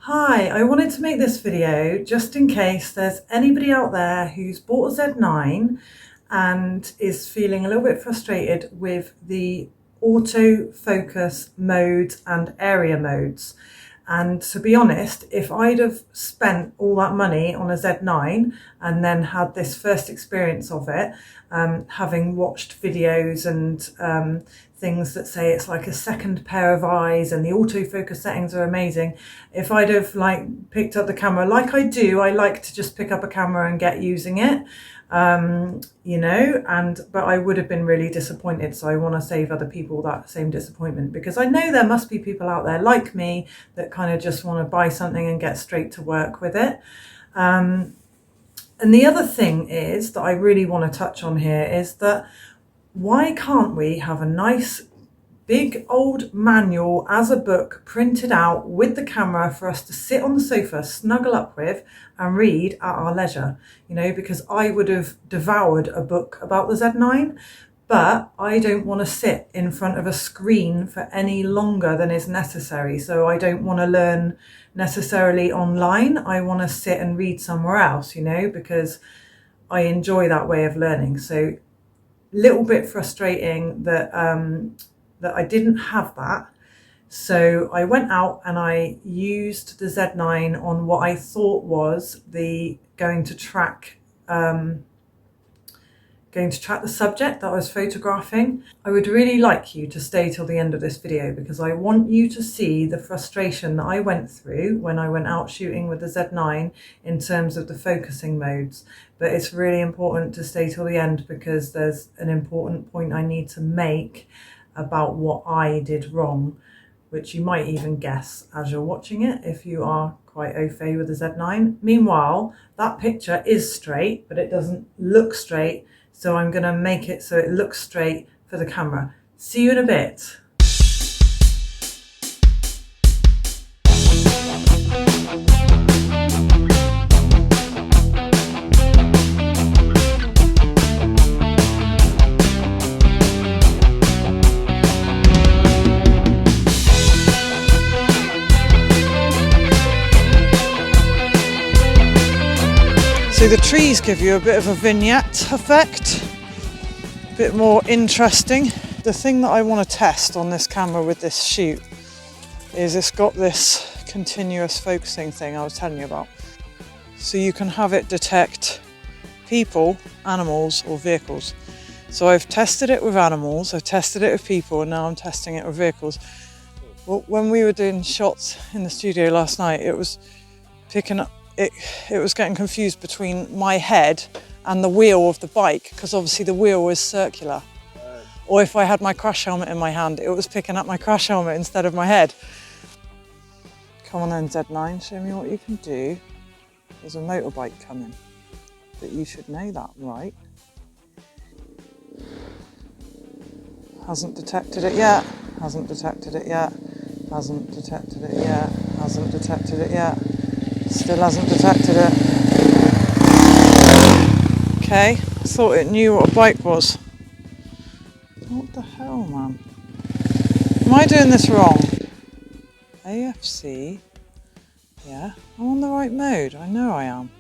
Hi, I wanted to make this video just in case there's anybody out there who's bought a Z9 and is feeling a little bit frustrated with the autofocus modes and area modes. And to be honest, if I'd have spent all that money on a Z9 and then had this first experience of it, having watched videos and things that say it's like a second pair of eyes and the autofocus settings are amazing, if I'd have picked up the camera like I do, I like to just pick up a camera and get using it. But I would have been really disappointed. So I want to save other people that same disappointment, because I know there must be people out there like me that kind of just want to buy something and get straight to work with it. And the other thing is that I really want to touch on here is that why can't we have a nice big old manual as a book printed out with the camera for us to sit on the sofa, snuggle up with and read at our leisure, because I would have devoured a book about the Z9, but I don't want to sit in front of a screen for any longer than is necessary. So I don't want to learn necessarily online. I want to sit and read somewhere else, because I enjoy that way of learning. So little bit frustrating that I didn't have that. So I went out and I used the Z9 on what I thought was going to track the subject that I was photographing. I would really like you to stay till the end of this video, because I want you to see the frustration that I went through when I went out shooting with the Z9 in terms of the focusing modes. But it's really important to stay till the end, because there's an important point I need to make about what I did wrong, which you might even guess as you're watching it if you are quite au fait with the Z9. Meanwhile, that picture is straight, but it doesn't look straight. So I'm going to make it so it looks straight for the camera. See you in a bit. So the trees give you a bit of a vignette effect, a bit more interesting. The thing that I want to test on this camera with this shoot is it's got this continuous focusing thing I was telling you about. So you can have it detect people, animals or vehicles. So I've tested it with animals, I've tested it with people, and now I'm testing it with vehicles. Well, when we were doing shots in the studio last night, it was picking up, it was getting confused between my head and the wheel of the bike, because obviously the wheel is circular. Or if I had my crash helmet in my hand, it was picking up my crash helmet instead of my head. Come on then, Z9, show me what you can do. There's a motorbike coming, but you should know that, right? Hasn't detected it yet, hasn't detected it yet, hasn't detected it yet, hasn't detected it yet. Still hasn't detected it. Okay, I thought it knew what a bike was. What the hell, man? Am I doing this wrong? AFC. Yeah, I'm on the right mode. I know I am.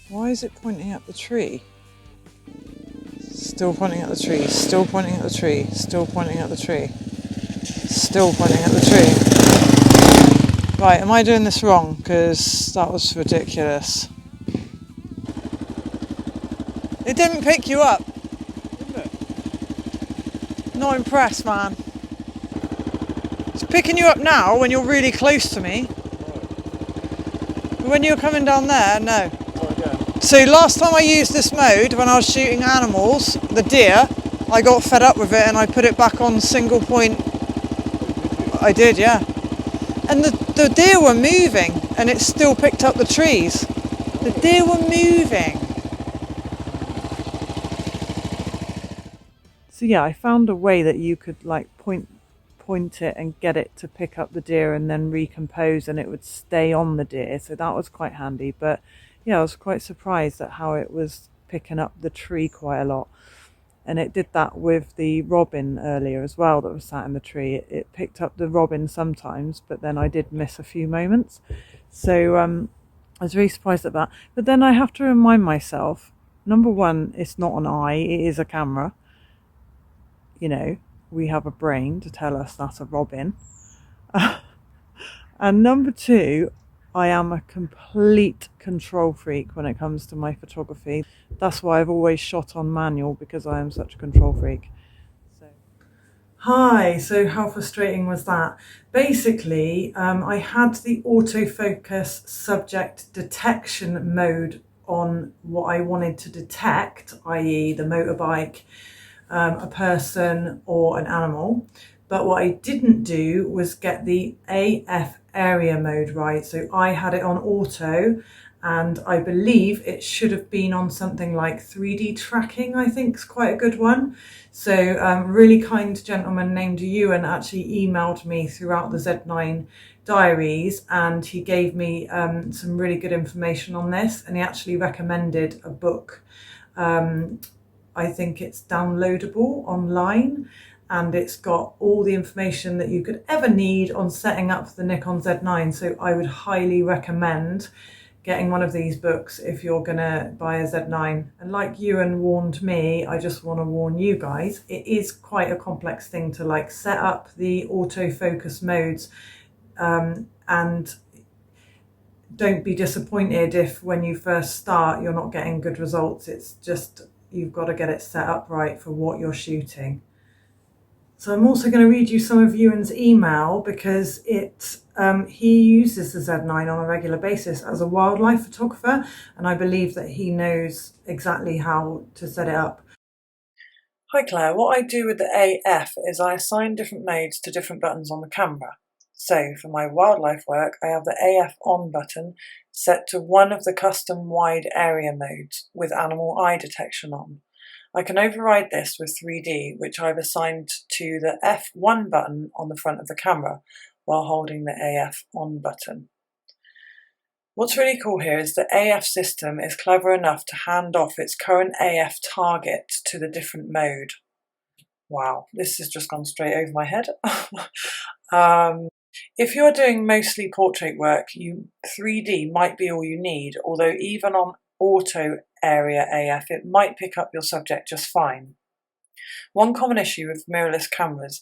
Why is it pointing at the tree? Still pointing at the tree, still pointing at the tree, still pointing at the tree, still pointing at the tree. Right, am I doing this wrong? Because that was ridiculous. It didn't pick you up. Didn't it? Not impressed, man. It's picking you up now when you're really close to me. But when you're coming down there, no. So last time I used this mode, when I was shooting animals, the deer, I got fed up with it and I put it back on single point. I did, yeah. And the deer were moving and it still picked up the trees. The deer were moving. So yeah, I found a way that you could point it and get it to pick up the deer and then recompose, and it would stay on the deer. So that was quite handy. But yeah, I was quite surprised at how it was picking up the tree quite a lot. And it did that with the robin earlier as well that was sat in the tree. It picked up the robin sometimes, but then I did miss a few moments. So I was really surprised at that. But then I have to remind myself, number one, it's not an eye, it is a camera. You know, we have a brain to tell us that's a robin. And number two, I am a complete control freak when it comes to my photography. That's why I've always shot on manual, because I am such a control freak. Hi, so how frustrating was that? Basically, I had the autofocus subject detection mode on what I wanted to detect, i.e. the motorbike, a person or an animal. But what I didn't do was get the AF area mode right. So I had it on auto, and I believe it should have been on something like 3D tracking, I think is quite a good one. So really kind gentleman named Ewan actually emailed me throughout the Z9 diaries, and he gave me some really good information on this, and he actually recommended a book. I think it's downloadable online, and it's got all the information that you could ever need on setting up the Nikon Z9. So I would highly recommend getting one of these books if you're gonna buy a Z9. And like Ewan warned me, I just want to warn you guys, it is quite a complex thing to like set up the autofocus modes, and don't be disappointed if when you first start you're not getting good results. It's just, you've got to get it set up right for what you're shooting. So I'm also going to read you some of Ewan's email, because he uses the Z9 on a regular basis as a wildlife photographer, and I believe that he knows exactly how to set it up. Hi Claire, what I do with the AF is I assign different modes to different buttons on the camera. So for my wildlife work, I have the AF on button set to one of the custom wide area modes with animal eye detection on. I can override this with 3D, which I've assigned to the F1 button on the front of the camera while holding the AF on button. What's really cool here is the AF system is clever enough to hand off its current AF target to the different mode. Wow, this has just gone straight over my head. If you're doing mostly portrait work, 3D might be all you need, although even on auto area AF, it might pick up your subject just fine. One common issue with mirrorless cameras,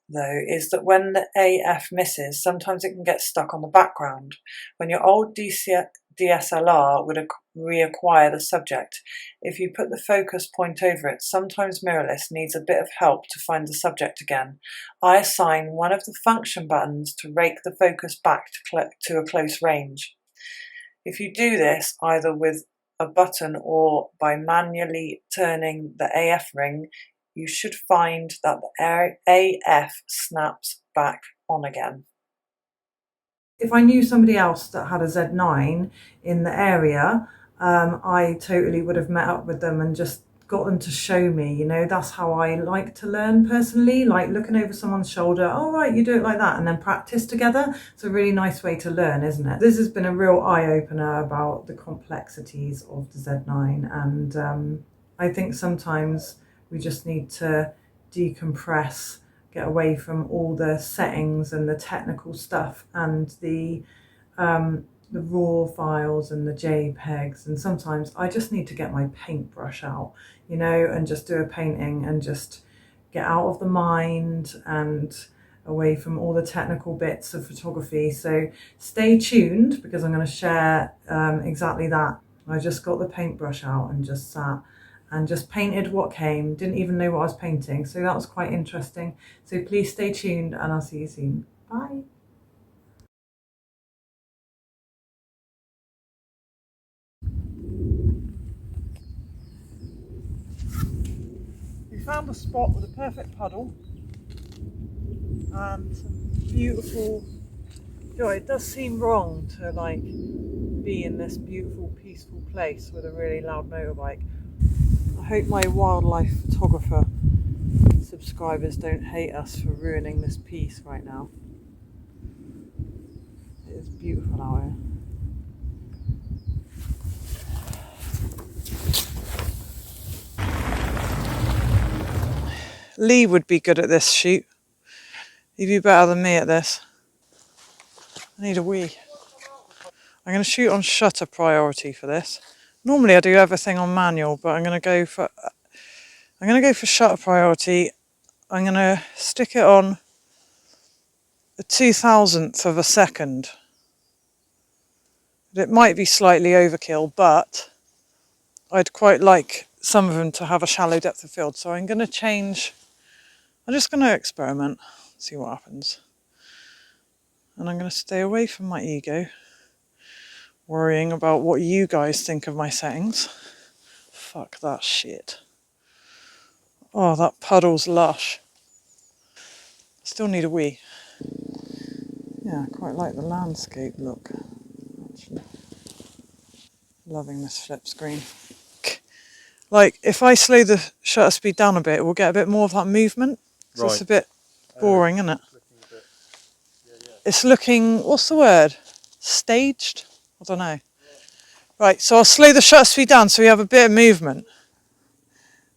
though, is that when the AF misses, sometimes it can get stuck on the background. When your old DSLR would reacquire the subject, if you put the focus point over it, sometimes mirrorless needs a bit of help to find the subject again. I assign one of the function buttons to rake the focus back to a close range. If you do this either with a button or by manually turning the AF ring, you should find that the AF snaps back on again. If I knew somebody else that had a Z9 in the area, I totally would have met up with them and just got them to show me. You know, that's how I like to learn personally, like looking over someone's shoulder. Oh right, you do it like that, and then practice together. It's a really nice way to learn, isn't it? This has been a real eye-opener about the complexities of the Z9, and I think sometimes we just need to decompress, get away from all the settings and the technical stuff and the raw files and the JPEGs, and sometimes I just need to get my paintbrush out, you know, and just do a painting and just get out of the mind and away from all the technical bits of photography. So stay tuned, because I'm going to share exactly that. I just got the paintbrush out and just sat and just painted what came, didn't even know what I was painting, so that was quite interesting. So please stay tuned, and I'll see you soon. Bye. We found a spot with a perfect puddle and some beautiful, it does seem wrong to like be in this beautiful peaceful place with a really loud motorbike. I hope my wildlife photographer subscribers don't hate us for ruining this piece right now. It is beautiful out here. Lee would be good at this shoot. He'd be better than me at this. I need a wee. I'm going to shoot on shutter priority for this. Normally I do everything on manual, but I'm going to go for shutter priority. I'm going to stick it on a 2,000th of a second. It might be slightly overkill, but I'd quite like some of them to have a shallow depth of field. So I'm going to change. I'm just going to experiment, see what happens. And I'm going to stay away from my ego, worrying about what you guys think of my settings. Fuck that shit. Oh, that puddle's lush. Still need a wee. Yeah, I quite like the landscape look, actually. Loving this flip screen. Like, if I slow the shutter speed down a bit, we'll get a bit more of that movement. So right. It's a bit boring, isn't it? It's looking, what's the word? Staged? I don't know. Right, so I'll slow the shutter speed down so we have a bit of movement.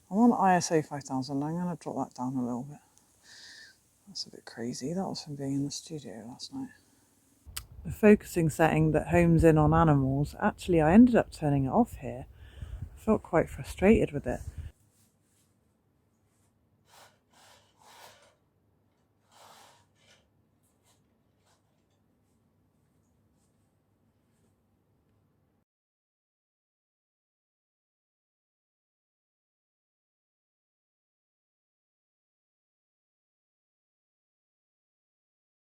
I want ISO 5000, I'm going to drop that down a little bit. That's a bit crazy, that was from being in the studio last night. The focusing setting that homes in on animals, actually I ended up turning it off here. I felt quite frustrated with it.